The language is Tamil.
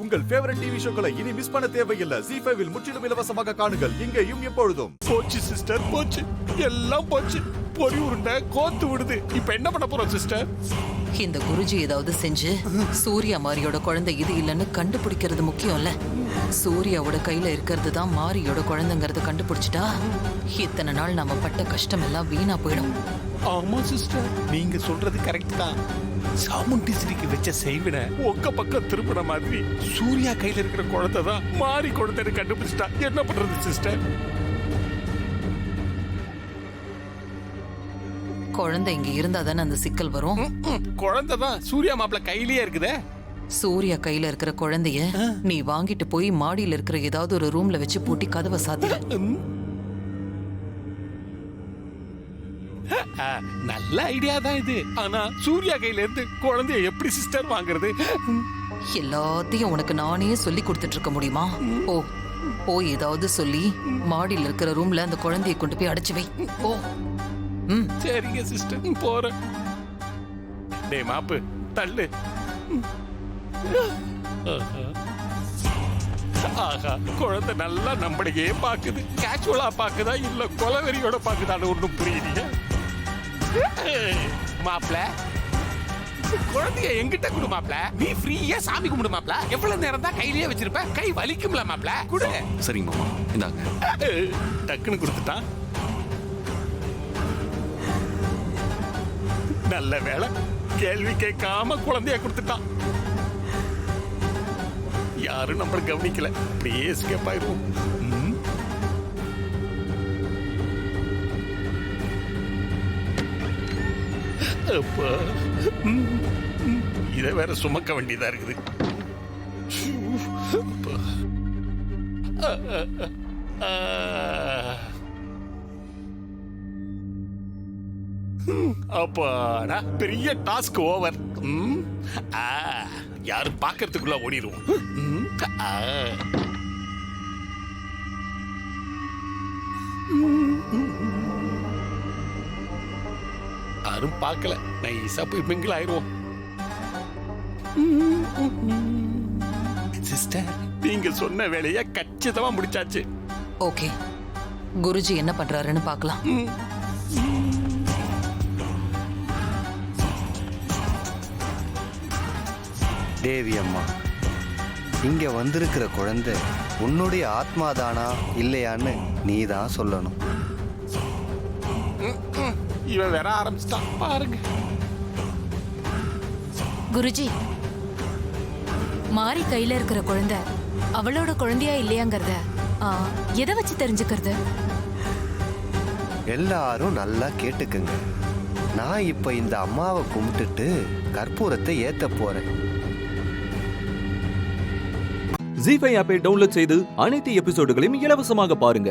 உங்கள் ஃபேவரட் டிவி ஷோக்களை இனி மிஸ் பண்ண தேவையில்லை. ZEE5 இல் முற்றிலும் இலவசமாக காணுங்கள். இங்கேயும் எப்பொழுதும். போச்சு சிஸ்டர், போச்சு, எல்லாம் போச்சு. பொறி உருண்டை கோத்து விடுது. இப்ப என்ன பண்ண போறோம் சிஸ்டர்? இந்த குருஜி ஏதாவது செஞ்சு சூர்யா மாரியோட குழந்தை இது இல்லைன்னு கண்டுபிடிக்கிறது முக்கியம் இல்ல. சூர்யாவோட கையில இருக்கிறது தான் மாரியோட குழந்தைங்கிறத கண்டுபிடிச்சிட்டா இத்தனை நாள் நாம பட்ட கஷ்டம் எல்லாம் வீணா போயிடும். ஆமா சிஸ்டர், நீங்க சொல்றது கரெக்ட் தான். சாமுண்டீஸ்வரிக்கு வச்ச செய்வின உங்க பக்கம் திரும்பின மாதிரி சூர்யா கையில இருக்கிற குழந்தை தான் மாறி குழந்தைன்னு கண்டுபிடிச்சிட்டா என்ன பண்றது சிஸ்டர்? குழந்தை இங்க இருந்தா தானே அந்த சிக்கல் வரும். குழந்தை தான் சூர்யா மாப்பிள்ள கையிலேயே இருக்குதே. சூர்யா கையில இருக்கிற குழந்தைய நீ வாங்கிட்டு போய் மாடியில இருக்கிற ஏதாவது ஒரு ரூம்ல வச்சு பூட்டி கதவை சாத்திடு. நல்ல ஐடியா தான் இது. ஆனா சூர்யா கையில இருந்து குழந்தைய எப்படி சிஸ்டர் வாங்குறது? எல்லாத்தையும் உனக்கு நானே சொல்லி கொடுத்துட்டு இருக்க முடியுமா? போய் ஏதாவது சொல்லி மாடியில இருக்கிற ரூம்ல அந்த குழந்தைய கொண்டு போய் அடைச்சு வை. ஓ சரிங்க சிஸ்டர், போறேன். டேய் மாப்பு தள்ளு. ஆஹா, குழந்தை நல்லா நம்மளையே பாக்குது. கேஷுவலா பாக்குதா இல்ல கொலவெறியோட பாக்குதான்னு ஒண்ணும் புரியலையே. மாப்ள, குழந்தைய எங்கிட்ட குடு மாப்ள. நீ ஃப்ரீயா சாமி கும்பிடு மாப்ள. எவ்வளவு நேரம் தான் கையிலேயே வச்சிருப்ப? கை வலிக்கும்ல மாப்ள, குடு. சரிங்க மாமா, இந்தாங்க. டக்குன்னு கொடுத்துட்டான். நல்ல வேலை, கேள்வி கேட்காம குழந்தைய கொடுத்துட்டான். யாரும் நம்மள கவனிக்கல. அப்படியே எஸ்கேப் ஆயிடுவோம். அப்பா, இதை வேற சுமக்க வேண்டியதா இருக்குது. அப்பாடா, பெரிய டாஸ்க் ஓவர். யாரும் பாக்கிறதுக்குள்ள ஓடிடுவோம். யாரும் பார்க்கல. நைஸா போய் மிங்கிள் ஆயிடுவோம். சிஸ்டர், நீங்க சொன்ன வேலைய கச்சிதமா முடிச்சாச்சு. ஓகே, குருஜி என்ன பண்றாருன்னு பார்க்கலாம். தேவி அம்மா, இங்க வந்திருக்கிற குழந்தை உன்னுடைய ஆத்மாதானா இல்லையான்னு நீ தான் சொல்லணும். இவன் வேற ஆரம்பிச்சிட்டான் பாருங்க. குருஜி, மாரி கையில இருக்கிற குழந்தை அவளோட குழந்தையா இல்லையாங்கிறத எதை வச்சு தெரிஞ்சுக்கிறது? எல்லாரும் நல்லா கேட்டுக்குங்க. நான் இப்ப இந்த அம்மாவை கும்பிட்டுட்டு கற்பூரத்தை ஏத்த போறேன். ZEE5 ஆப்பை டவுன்லோட் செய்து அனைத்து எபிசோடுகளையும் இலவசமாக பாருங்க.